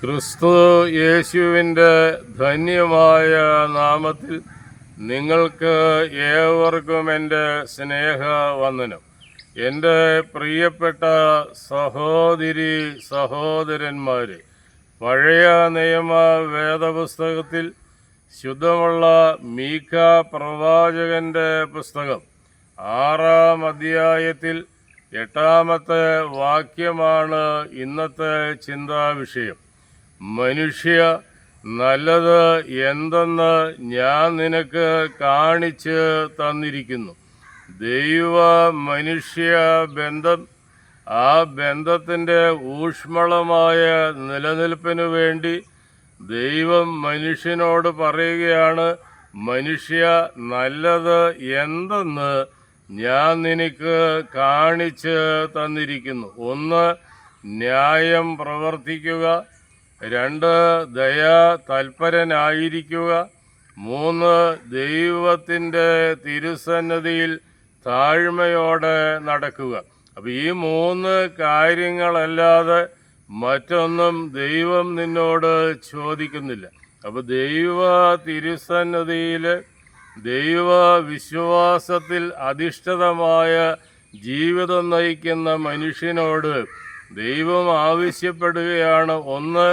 ക്രിസ്തു യേശുവിൻ്റെ ധന്യമായ നാമത്തിൽ നിങ്ങൾക്ക് ഏവർക്കും എൻ്റെ സ്നേഹവന്ദനം. എൻ്റെ പ്രിയപ്പെട്ട സഹോദരി സഹോദരന്മാരെ, പഴയ നിയമ വേദപുസ്തകത്തിൽ ശുദ്ധമുള്ള മീഖ പ്രവാചകൻ്റെ പുസ്തകം 6-ാം അധ്യായത്തിൽ 8-ാമത്തെ വാക്യമാണ് ഇന്നത്തെ ചിന്താവിഷയം. മനുഷ്യ, നല്ലത് എന്തെന്ന് ഞാൻ നിനക്ക് കാണിച്ച് തന്നിരിക്കുന്നു. ദൈവ മനുഷ്യ ബന്ധം, ആ ബന്ധത്തിൻ്റെ ഊഷ്മളമായ നിലനിൽപ്പിനു വേണ്ടി ദൈവം മനുഷ്യനോട് പറയുകയാണ്, മനുഷ്യ, നല്ലത് എന്തെന്ന് ഞാൻ നിനക്ക് കാണിച്ച് തന്നിരിക്കുന്നു. 1, ന്യായം പ്രവർത്തിക്കുക. 2, ദയാ തൽപരനായിരിക്കുക. 3, ദൈവത്തിൻ്റെ തിരുസന്നിധിയിൽ താഴ്മയോടെ നടക്കുക. അപ്പോൾ ഈ 3 കാര്യങ്ങളല്ലാതെ മറ്റൊന്നും ദൈവം നിന്നോട് ചോദിക്കുന്നില്ല. അപ്പോൾ ദൈവ തിരുസന്നിധിയിൽ ദൈവ വിശ്വാസത്തിൽ അധിഷ്ഠിതമായ ജീവിതം നയിക്കുന്ന മനുഷ്യനോട് ദൈവം ആവശ്യപ്പെടുകയാണ്. 1,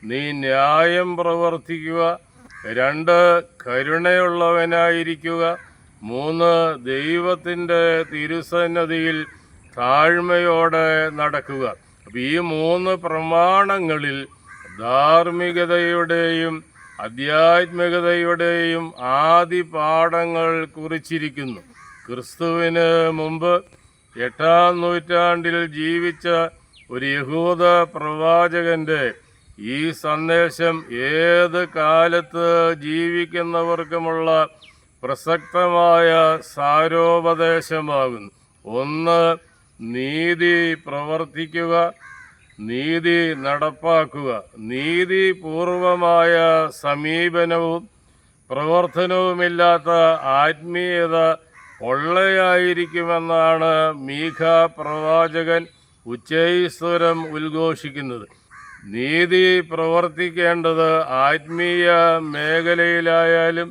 നീ ന്യായം പ്രവർത്തിക്കുക. 2, കരുണയുള്ളവനായിരിക്കുക. 3, ദൈവത്തിൻ്റെ തിരുസന്നിധിയിൽ താഴ്മയോടെ നടക്കുക. അപ്പോൾ ഈ 3 പ്രമാണങ്ങളിൽ ധാർമ്മികതയുടെയും ആധ്യാത്മികതയുടെയും ആദി പാഠങ്ങൾ കുറിച്ചിരിക്കുന്നു. ക്രിസ്തുവിന് മുമ്പ് 8-ാം നൂറ്റാണ്ടിൽ ജീവിച്ച ഒരു യഹൂദ പ്രവാചകൻ്റെ ഈ സന്ദേശം ഏത് കാലത്ത് ജീവിക്കുന്നവർക്കുമുള്ള പ്രസക്തമായ സാരോപദേശമാകുന്നു. 1, നീതി പ്രവർത്തിക്കുക, നീതി നടപ്പാക്കുക. നീതിപൂർവമായ സമീപനവും പ്രവർത്തനവുമില്ലാത്ത ആത്മീയത പൊള്ളയായിരിക്കുമെന്നാണ് മീഖ പ്രവാചകൻ ഉച്ചൈസ്വരം ഉദ്ഘോഷിക്കുന്നത്. നീതി പ്രവർത്തിക്കേണ്ടത് ആത്മീയ മേഖലയിലായാലും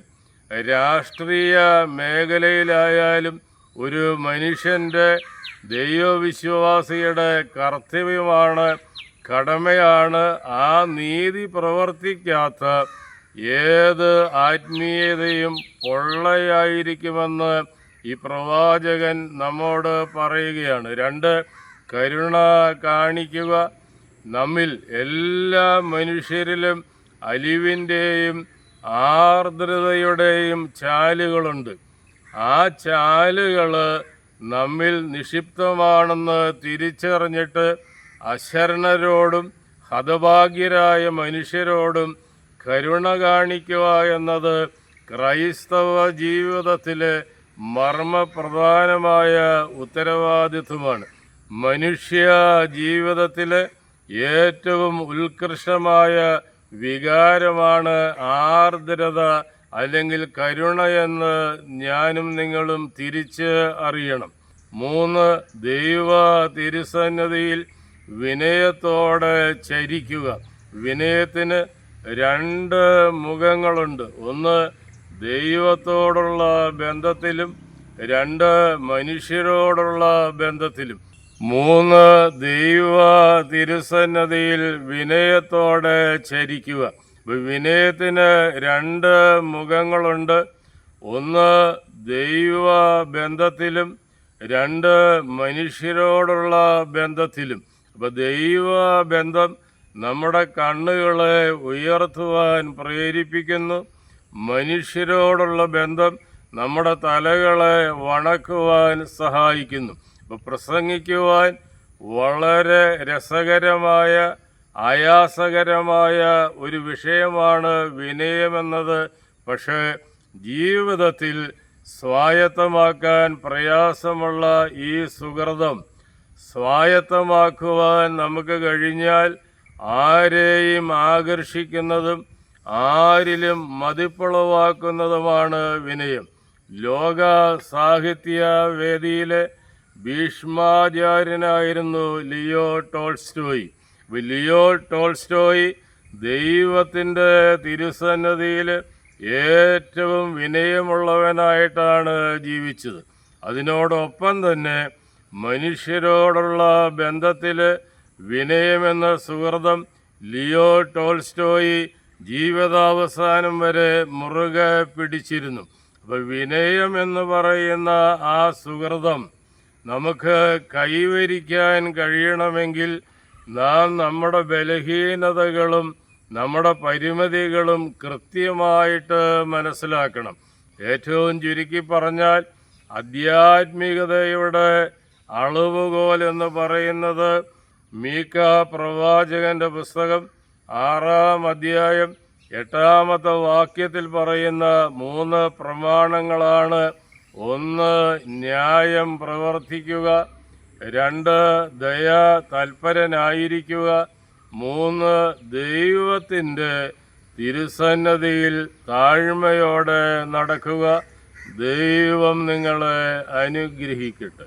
രാഷ്ട്രീയ മേഖലയിലായാലും ഒരു മനുഷ്യൻ്റെ ദൈവവിശ്വാസിയുടെ കർത്തവ്യമാണ്, കടമയാണ്. ആ നീതി പ്രവർത്തിക്കാത്ത ഏത് ആത്മീയതയും പൊള്ളയായിരിക്കുമെന്ന് ഈ പ്രവാചകൻ നമ്മോട് പറയുകയാണ്. 2, കരുണ കാണിക്കുക. നമ്മിൽ എല്ലാ മനുഷ്യരിലും അലിവിൻ്റെയും ആർദ്രതയുടെയും ചാലുകളുണ്ട്. ആ ചാലുകൾ നമ്മിൽ നിക്ഷിപ്തമാണെന്ന് തിരിച്ചറിഞ്ഞിട്ട് അശരണരോടും ഹതഭാഗ്യരായ മനുഷ്യരോടും കരുണ കാണിക്കുക എന്നത് ക്രൈസ്തവ ജീവിതത്തിലെ മർമ്മപ്രധാനമായ ഉത്തരവാദിത്വമാണ്. മനുഷ്യ ജീവിതത്തിലെ ഏറ്റവും ഉത്കൃഷ്ടമായ വികാരമാണ് ആർദ്രത അല്ലെങ്കിൽ കരുണ എന്ന് ഞാനും നിങ്ങളും തിരിച്ച് അറിയണം. 3, ദൈവ തിരുസന്നിധിയിൽ വിനയത്തോടെ ചരിക്കുക. വിനയത്തിന് 2 മുഖങ്ങളുണ്ട്. 1, ദൈവത്തോടുള്ള ബന്ധത്തിലും 2, മനുഷ്യരോടുള്ള ബന്ധത്തിലും. 3, ദൈവ തിരുസന്നിധിയിൽ വിനയത്തോടെ ചരിക്കുക. വിനയത്തിന് 2 മുഖങ്ങളുണ്ട്. 1, ദൈവ ബന്ധത്തിലും 2, മനുഷ്യരോടുള്ള ബന്ധത്തിലും. അപ്പോൾ ദൈവ ബന്ധം നമ്മുടെ കണ്ണുകളെ ഉയർത്തുവാൻ പ്രേരിപ്പിക്കുന്നു. മനുഷ്യരോടുള്ള ബന്ധം നമ്മുടെ തലകളെ വണക്കുവാൻ സഹായിക്കുന്നു. അപ്പോൾ പ്രസംഗിക്കുവാൻ വളരെ രസകരമായ ആയാസകരമായ ഒരു വിഷയമാണ് വിനയമെന്നത്. പക്ഷേ ജീവിതത്തിൽ സ്വായത്തമാക്കാൻ പ്രയാസമുള്ള ഈ സുഹൃതം സ്വായത്തമാക്കുവാൻ നമുക്ക് കഴിഞ്ഞാൽ ആരെയും ആകർഷിക്കുന്നതും ആരിലും മതിപ്പുളവാക്കുന്നതുമാണ് വിനയം. ലോക സാഹിത്യ വേദിയിലെ ഭീഷ്മാചാര്യനായിരുന്നു ലിയോ ടോൾസ്റ്റോയ്. ലിയോ ടോൾസ്റ്റോയ് ദൈവത്തിൻ്റെ തിരുസന്നിധിയിൽ ഏറ്റവും വിനയമുള്ളവനായിട്ടാണ് ജീവിച്ചത്. അതിനോടൊപ്പം തന്നെ മനുഷ്യരോടുള്ള ബന്ധത്തിൽ വിനയമെന്ന സുഹൃതം ലിയോ ടോൾസ്റ്റോയി ജീവിതാവസാനം വരെ മുറുകെ പിടിച്ചിരുന്നു. അപ്പോൾ വിനയം എന്ന് പറയുന്ന ആ സുഹൃതം നമുക്ക് കൈവരിക്കാൻ കഴിയണമെങ്കിൽ നാം നമ്മുടെ ബലഹീനതകളും നമ്മുടെ പരിമിതികളും കൃത്യമായിട്ട് മനസ്സിലാക്കണം. ഏറ്റവും ചുരുക്കി പറഞ്ഞാൽ ആധ്യാത്മികതയുടെ അളവുകോൽ എന്ന് പറയുന്നത് മീക്ക പ്രവാചകന്റെ പുസ്തകം 6-ാം അധ്യായം 8-ാമത്തെ വാക്യത്തിൽ പറയുന്ന 3 പ്രമാണങ്ങളാണ്. 1 ന്യായം പ്രവർത്തിക്കുക, 2 ദയാ തൽപരനായിരിക്കുക, 3 ദൈവത്തിൻ്റെ തിരുസന്നിധിയിൽ താഴ്മയോടെ നടക്കുക. ദൈവം നിങ്ങളെ അനുഗ്രഹിക്കട്ടെ.